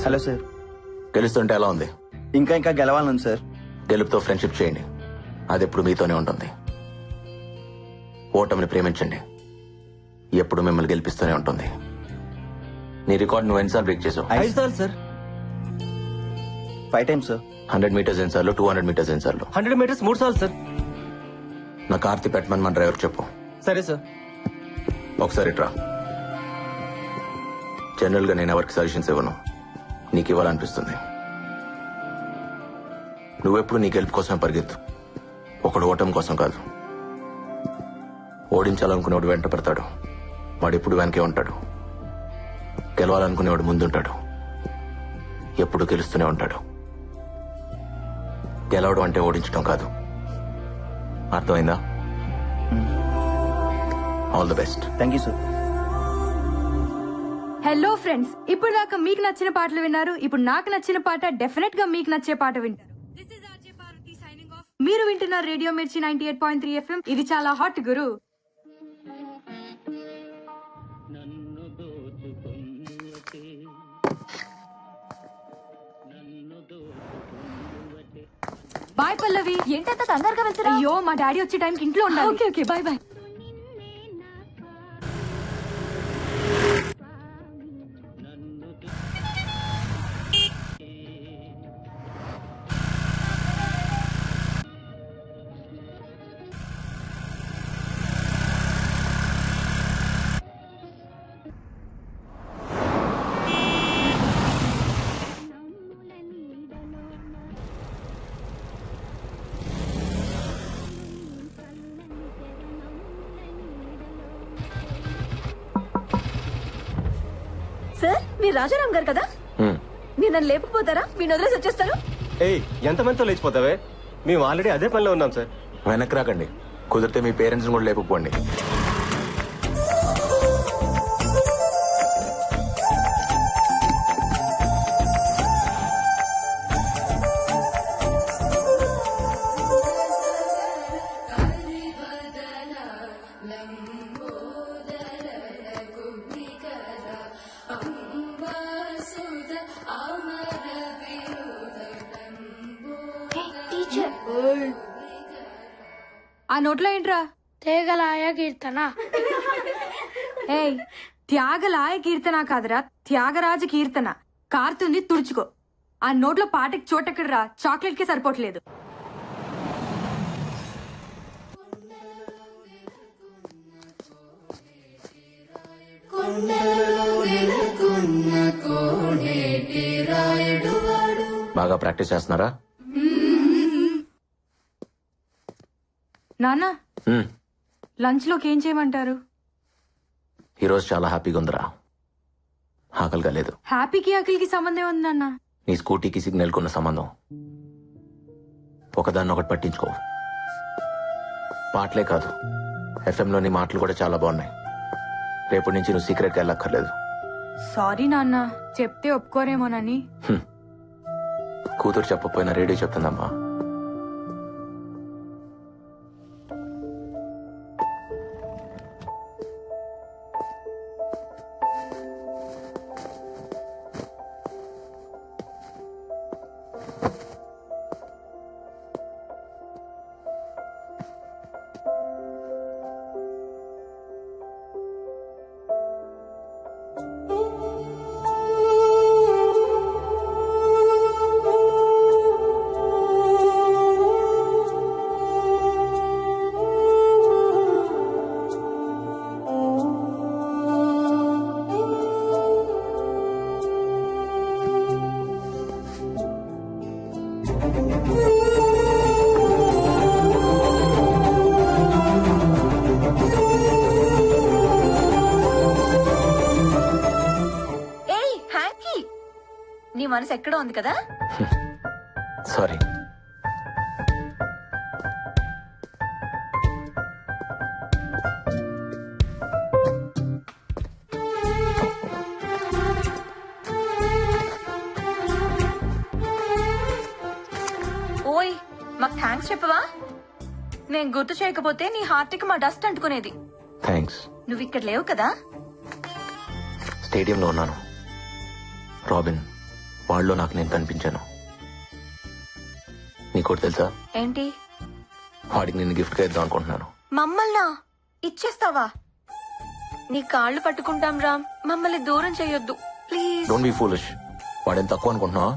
Hello sir. గెలుస్తుంటే ఎలా ఉంది? ఇంకా గెలవాలను సార్. గెలుపుతో ఫ్రెండ్షిప్ చేయండి, అది ఎప్పుడు మీతోనే ఉంటుంది. ఓటమిని ప్రేమించండి, ఎప్పుడు మిమ్మల్ని గెలిపిస్తూనే ఉంటుంది. నీ రికార్డ్ నువ్వు ఎన్నిసార్లు బ్రేక్ చేసావు? 5 సార్లు సార్. 5 times sir. 100 meters ఎన్నిసార్లు, 200 meters ఎన్నిసార్లు? 100 meters 3 సార్లు సార్. నా కార్తీ పెట్టమని మన డ్రైవర్ చెప్పు. సరే సార్. ఒకసారి ట్రా. జనరల్ గా నేను ఎవరికి సజెషన్స్ ఇవ్వను, నీకు ఇవ్వాలనిపిస్తుంది. నువ్వెప్పుడు నీ గెలుపు కోసం పరిగెత్తు, ఒకడు ఓటమి కోసం కాదు. ఓడించాలనుకునేవాడు వెంట పడతాడు, వాడు ఎప్పుడు వెనకే ఉంటాడు. గెలవాలనుకునేవాడు ముందుంటాడు, ఎప్పుడు గెలుస్తూనే ఉంటాడు. గెలవడం అంటే ఓడించడం కాదు, అర్థమైందా? All the best. Thank you sir. Hello friends, ఇప్పుడు దాకా మీకు నచ్చిన పాటలు విన్నారు. ఇప్పుడు నాకు నచ్చిన పాట డెఫినెట్ గా మీకు నచ్చే పాట వింటారు. మీరు వింటున్నారు రేడియో మిర్చి 98.3 FM. ఇది చాలా హాట్ గురు. బాయ్ పల్లవి. ఏంటంత తొందరగా వెళ్తున్నా? అయ్యో, మా డాడీ వచ్చే టైంకి ఇంట్లో ఉండాలి. Okay okay, bye bye. Sir, మీరు రాజారాం గారు కదా? మీరు నన్ను లేపుకుపోతారా? మీరు వదిలేసి వచ్చేస్తారు. ఏయ్, ఎంతమందితో లేచిపోతావే? మేము ఆల్రెడీ అదే పనిలో ఉన్నాం సార్. వెనక్కి రాకండి, కుదిరితే మీ పేరెంట్స్ కూడా లేపుకోండి. ఆ నోట్లో ఏంట్రా? తేగలాయ కీర్తన. ఏయ్, త్యాగలాయ కీర్తన కాదురా, త్యాగరాజ కీర్తన. కారుతుంది, తుడుచుకో. ఆ నోట్లో పాటకి చోటెక్కడరా, చాక్లెట్ కి సరిపోవట్లేదు. బాగా ప్రాక్టీస్ చేస్తున్నారా? నాన్న, లంచ్ లోకి ఏం చేయమంటారు? ఈరోజు చాలా హ్యాపీగా ఉందిరా, ఆకలిగా లేదు. హ్యాపీకి ఆకలికి సంబంధం ఉంది నాన్న. నీ స్కూటీకి సిగ్నల్ కున్న సంబంధం. ఒకదాన్ని ఒకటి పట్టించుకో. పాటలే కాదు, ఎఫ్ఎంలోని మాటలు కూడా చాలా బాగున్నాయి. రేపటి నుంచి నువ్వు సీక్రెట్గా వెళ్ళక్కర్లేదు. సారీ నాన్న, చెప్తే ఒప్పుకోరేమోనని. కూతురు చెప్పకపోయినా రేడియో చెప్తుందమ్మా. నీ మనసు ఎక్కడో ఉంది కదా? సారీ. ఓయ్, మాకు థ్యాంక్స్ చెప్పవా? నేను గుర్తు చేయకపోతే నీ హార్ట్ కి మా డస్ట్ అంటుకునేది. థ్యాంక్స్. నువ్వు ఇక్కడ లేవు కదా? స్టేడియంలో ఉన్నాను. రాబిన్, వాళ్ళలో నాకు నేను కనిపించాను. నీకోటి తెలుసా, ఏంటి? వాడికి నేను గిఫ్ట్ గా ఇద్దాం అనుకుంటున్నాను. మమ్మల్నా ఇచ్చేస్తావా? నీ కాళ్ళు పట్టుకుంటాం రామ్, మమ్మల్ని దూరం చేయొద్దు ప్లీజ్. Don't be foolish. వాడేం తక్కువ అనుకుంటున్నావా?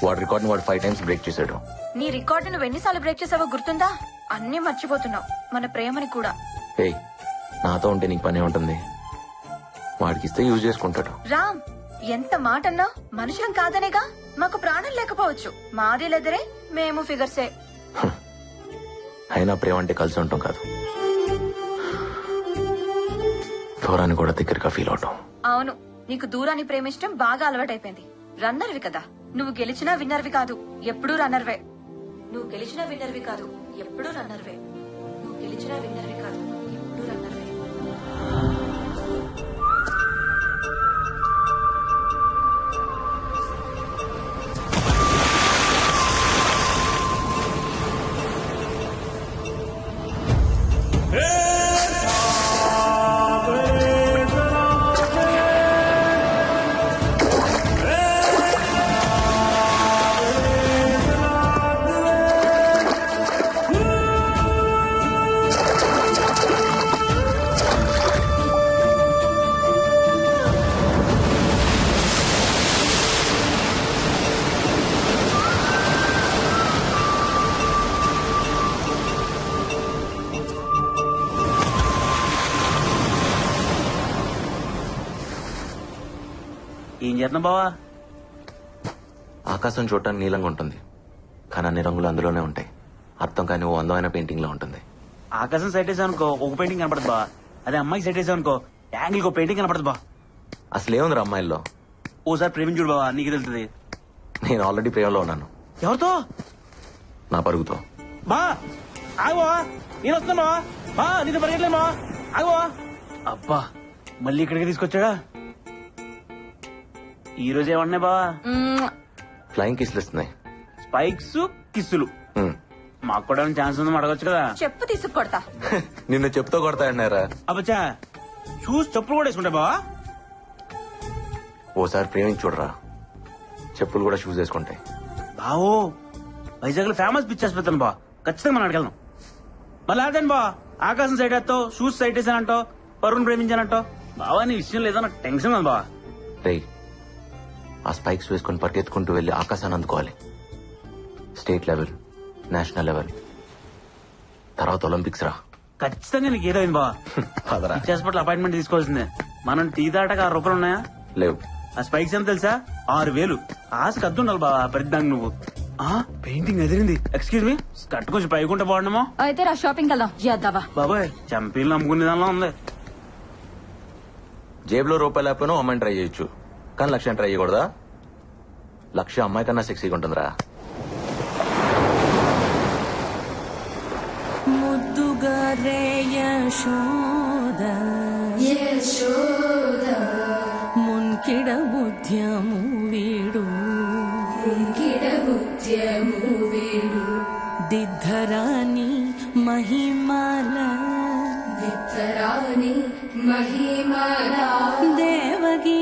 వాడి రికార్డ్ ని వాడు 5 times బ్రేక్ చేశాడు. నీ రికార్డు నువ్వు ఎన్నిసార్లు బ్రేక్ చేసావో గుర్తుందా? అన్నీ మర్చిపోతున్నావు, మన ప్రేమని కూడా. ఏయ్, నాతో ఉంటే నీకు పని ఉంటుంది. వాడికి ఇస్తే యూజ్ చేసుకుంటాడు. రామ్, ఎంత మాట అన్నా మనుషులం కాదనేగా. మాకు ప్రాణం లేకపోవచ్చు, మాది లెదరే, మేము ఫిగర్సే. అయినా ప్రేమ అంటే కలిసి ఉంటాం కాదు, దూరాన్ని కూడా దగ్గరగా ఫీల్ అవటం. అవును, నీకు దూరాన్ని ప్రేమించడం బాగా అలవాటైపోయింది. రన్నర్వి కదా నువ్వు, గెలిచినా విన్నర్వి కాదు, ఎప్పుడూ రన్నర్వే. నువ్వు గెలిచినా విన్నర్వి కాదు, ఎప్పుడూ రన్నర్వే. నువ్వు గెలిచినా విన్నర్వి కాదు, ఎప్పుడూ రన్నర్వే. ఏం చేస్తున్నావు బావా? ఆకాశం చూడటానికి నీలంగా ఉంటుంది, కానీ అన్ని రంగులు అందులోనే ఉంటాయి. అర్థం కాని ఓ అందమైన పెయింటింగ్ లో ఉంటుంది. ఆకాశం సెట్ వేసావు అనుకో ఒక పెయింటింగ్ కనపడదు బా. అదే అమ్మాయికి సెట్ వేసావు అనుకో యాంగిల్ ఒక పెయింటింగ్ కనపడదు బా. అసలు ఏముంది అమ్మాయిల్లో? ఓసారి ప్రేమించుడు బావా, నీకు తెలుస్తుంది. నేను ఆల్రెడీ ప్రేమలో ఉన్నాను. ఎవరితో? నా పరుగుతో. బా ఆగవా, నేను వస్తున్నా బావా. బా నీతో పరిగెట్లే బావా, ఆగవా. అబ్బా మళ్ళీ ఇక్కడికి తీసుకొచ్చాడా? ఈ రోజు ఏమన్నాయి బావా? ఫ్లయింగ్ కిస్లు ఇస్తున్నాయి. స్పైక్స్ కిస్సులు. హ్మ్. మాకు కూడా ఛాన్స్ ఉందని అడగొచ్చు కదా. చెప్పు తీసుకొడతా. నిన్ను చెప్తూ కొడతాయన్నారా? అబ్బచ్చా షూస్ చెప్పులు కూడా వేసుకుంటా బావా. ఓసారి ప్రేమించి చూడరా, చెప్పులు కూడా షూస్ వేసుకుంటాయి. బావో వైజాగ్ లో ఫేమస్ పిచ్చి ఆసుపత్రి బా, ఖచ్చితంగా మనం అడగలను. మళ్ళీ అదేంటి బా, ఆకాశం సైడ్ వేస్తావు, షూస్ సైడ్ వేసానంటావు, పరువును ప్రేమించానంటావు. బావా నీ విషయం లేదా, నాకు టెన్షన్ ఉంది బావా. రేయ్, ఆ స్పైక్స్ వేసుకుని పరిగెత్తుకుంటూ వెళ్లి ఆకాశాన్ని అందుకోవాలి. స్టేట్ లెవెల్, నేషనల్ లెవెల్, తర్వాత ఒలింపిక్స్ రా. ఖచ్చితంగా నీకు ఏదో అయింది బావా. పదరా. పిచ్చి హాస్పిటల్ అపాయింట్మెంట్ తీసుకోవాల్సిందే. మనం టీ దాటాక 6 రూపాయలు ఉన్నాయా? లేవు. ఆ స్పైక్స్ ఎంత తెలుసా? 6,000. ఆశకు అద్దు ఉండాలి బావా ప్రతిదానికి నువ్వు. పెయింటింగ్ ఎదిరింది. ఎక్స్క్యూజ్ మీ, కట్టు కొంచెం పైకుంటే బాగుండమో. అయితే రా షాపింగ్ వెళ్దాం. యాదవా బాబాయ్ చంపీలు నమ్ముకునే దానిలో ఉంది. జేబులో రూపాయలు లేకపోయినా అమ్మాయిని ట్రై చేయొచ్చు, కానీ లక్ష్యం ట్రై చేయకూడదా? లక్ష్యం అమ్మాయి కన్నా సెక్సీగా ఉంటుందిరా. ముద్దుగా రే యశోద మున్కిడ బుద్ధ్యము వీడు దిద్ధరాని మహిమాల దేవగీ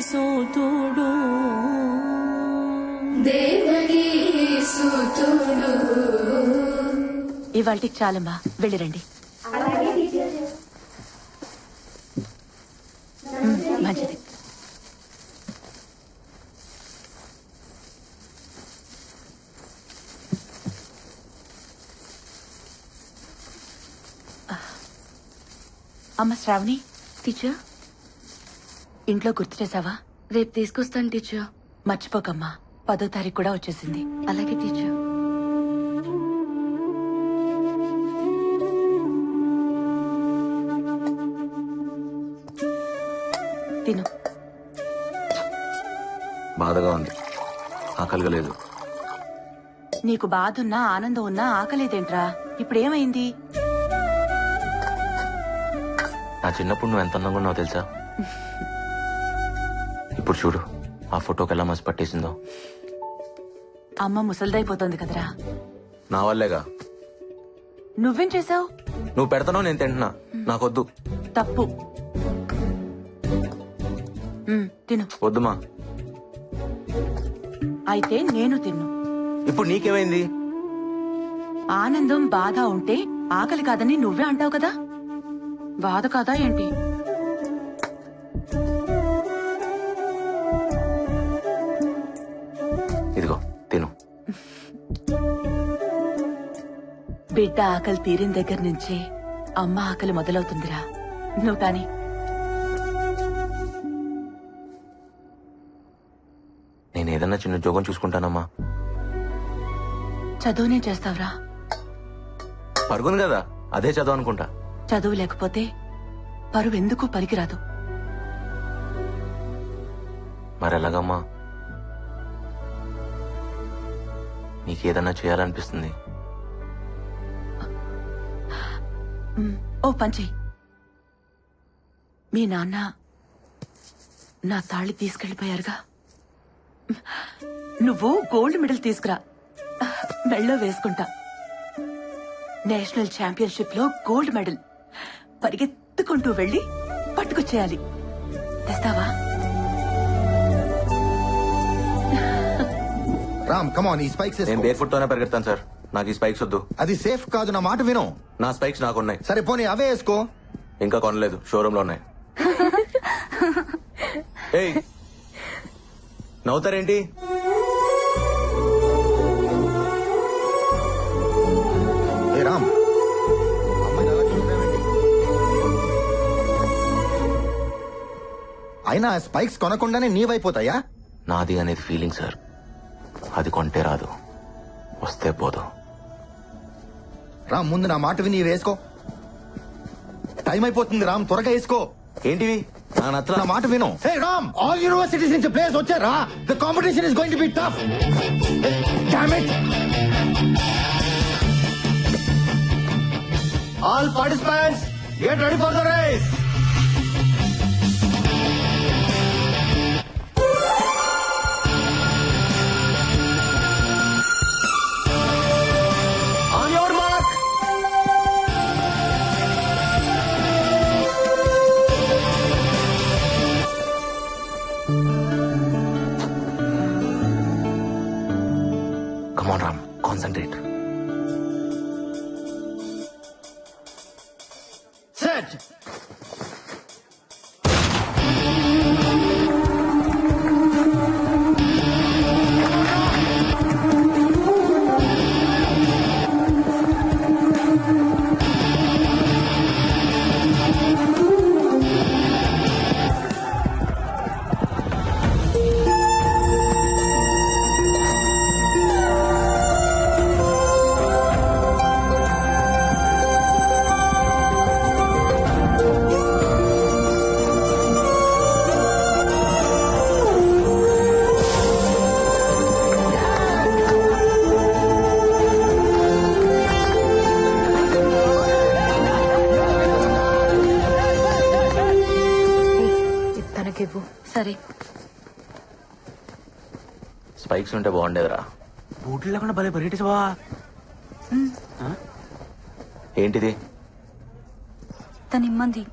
సూతుడు ఇవాళకి చాలమ్మా, వెళ్ళిరండి. మంచిది. అమ్మ శ్రావణి. టీచర్, ఇంట్లో గుర్తు చేసావా? రేపు తీసుకొస్తాను టీచర్. మర్చిపోకమ్మా, 10వ తారీఖు కూడా వచ్చేసింది. అలాగే టీచర్. తిను. బాధగా ఉంది, ఆకలిగా లేదు. నీకు బాధ ఉన్నా ఆనందం ఉన్నా ఆకలేదేంట్రా? ఇప్పుడేమైంది? నా చిన్నప్పుడు నువ్వు ఎంత అందంగా ఉన్నావు తెలుసా? ఇప్పుడు చూడు, ఆ ఫోటోకి ఎలా మసి పట్టేసిందో. అమ్మ ముసలిదైపోతోంది కదరా. నా వల్లేగా. నువ్వేం చేసావు? నువ్వు పెడతానో నేను తింటున్నా, నాకొద్దు. తప్పు. తిను. వద్దుమా. అయితే నేను తిన్ను. ఇప్పుడు నీకేమైంది? ఆనందం బాధ ఉంటే ఆకలి కాదని నువ్వే అంటావు కదా, బాధ కాదా ఏంటి? ఇదిగో తిను. బిడ్డ ఆకలి తీరిన దగ్గర నుంచే అమ్మ ఆకలి మొదలవుతుందిరా. నువ్వు కాని. నేను ఏదన్నా చిన్న జోగం చూసుకుంటానమ్మా. చదువునే చేస్తావురా? పరుగుంది కదా, అదే చదువు అనుకుంటా. చదువు లేకపోతే పరువు ఎందుకు పనికిరాదు. మరెలాగమ్మా? నీకేదన్నా చేయాలనిపిస్తుంది. ఓ పంచి, మీ నాన్న నా తాళి తీసుకెళ్లిపోయారుగా, నువ్వు గోల్డ్ మెడల్ తీసుకురా, మెళ్ళో వేసుకుంటా. నేషనల్ ఛాంపియన్షిప్ లో గోల్డ్ మెడల్ పరిగెత్తుకుంటూ వెళ్లి పట్టుకొచ్చేయాలి. తెస్తావా? రామ్ కమాన్, ఈ స్పైక్స్ నేను బేర్ ఫుట్ తోనే పరిగెడతాను సార్. నాకు ఈ స్పైక్స్ వద్దు. అది సేఫ్ కాదు, నా మాట విను. నా స్పైక్స్ నాకున్నాయి. సరే పోనీ అవే వేసుకో. ఇంకా కొనలేదు, షోరూమ్ లో ఉన్నాయి. ఏయ్, నవ్వుతారేంటి? ఏ రామ్, అమ్మాయిని అలా చూస్తున్నావేంటి? అయినా స్పైక్స్ కొనకుండానే నీవైపోతాయా? నాది అనేది ఫీలింగ్ సార్. అది కొంటే రాదు, వస్తే పోదు. రామ్ ముందు నా మాట విని వేసుకో. టైం అయిపోతుంది రామ్, త్వరగా వేసుకో. ఏంటివి? నా నచ్చల. నా మాట విను. హే రామ్, ఆల్ యూనివర్సిటీస్ నుంచి ప్లేయర్స్ వచ్చారా? The competition is going to be tough. Damn it. All participants get ready for the race. On your mark. Come on, Ram. Concentrate. Set. తనకివ్వు. సరే, స్పైక్స్ ఉంటే బాగుండేదిరా. బూట్లు లేకుండా భలే పరిగెట్టేసావా? ఏంటిది? తనిమ్మంది.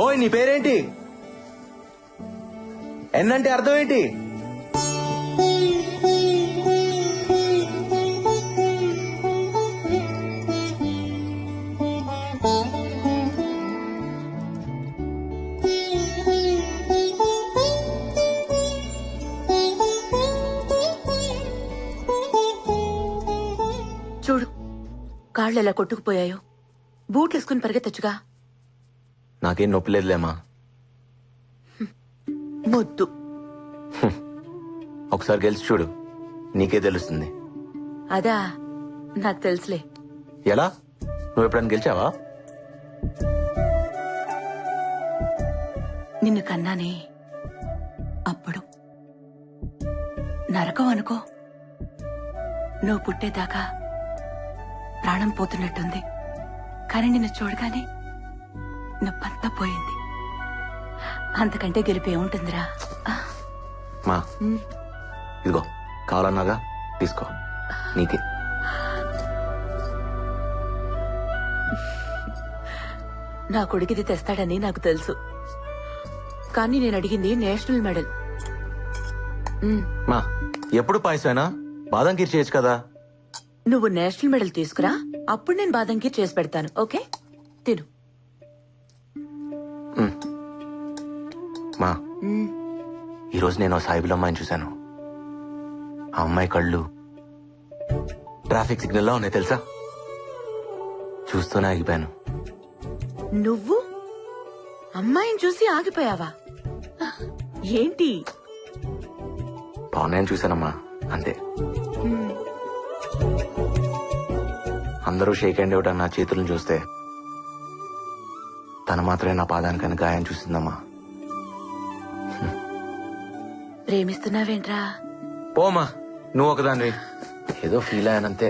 ఓయ్, నీ పేరేంటి? ఎన్నంటే అర్థం ఏంటి? చూడు, కాళ్ళు ఎలా కొట్టుకుపోయాయో. బూట్లు వేసుకుని పరిగెత్తచ్చుగా. నాకేం నొప్పి లేదులేమా. మొద్దు. ఒకసారి గెలిచి చూడు, నీకే తెలుస్తుంది. అదా, నాకు తెలుసులే. ఎలా? నువ్వు ఎప్పుడైనా గెలిచావా? నిన్ను కన్నానే అప్పుడు. నరకం అనుకో. నువ్వు పుట్టేదాకా ప్రాణం పోతున్నట్టుంది, కానీ నిన్ను చూడగానే నొప్పంతా పోయింది. అంతకంటే గెలిపే ఉంటుందిరా. మా ఇదిగో కావాలన్నాగా తీసుకో నీకే. నా కొడుకిది తెస్తాడని నాకు తెలుసు, కానీ నేను అడిగింది నేషనల్ మెడల్. మా ఎప్పుడు పాయసమేనా? బాదం కీర్ చేయొచ్చు కదా. నువ్వు నేషనల్ మెడల్ తీసుకురా, అప్పుడు నేను బాదం కీర్ చేసి పెడతాను. ఓకే, తిను. మా ఈరోజు నేను సాయిబుల్ అమ్మాయిని చూశాను. ఆ అమ్మాయి కళ్ళు ట్రాఫిక్ సిగ్నల్ లా ఉన్నాయి తెలుసా. చూస్తూనే ఆగిపోయాను. నువ్వు అమ్మాయిని చూసి ఆగిపోయావా? ఏంటి? బాగున్నాయని చూశానమ్మా, అంతే. అందరూ షేక్ హ్యాండ్ ఇవ్వడం నా చేతులను చూస్తే తను మాత్రమే నా పాదానికని గాయం చూసిందమ్మా. ప్రేమిస్తున్నావేంట్రా? పోమా, నువ్వు ఒకదాన్ని ఏదో ఫీల్ అయ్యానంతే.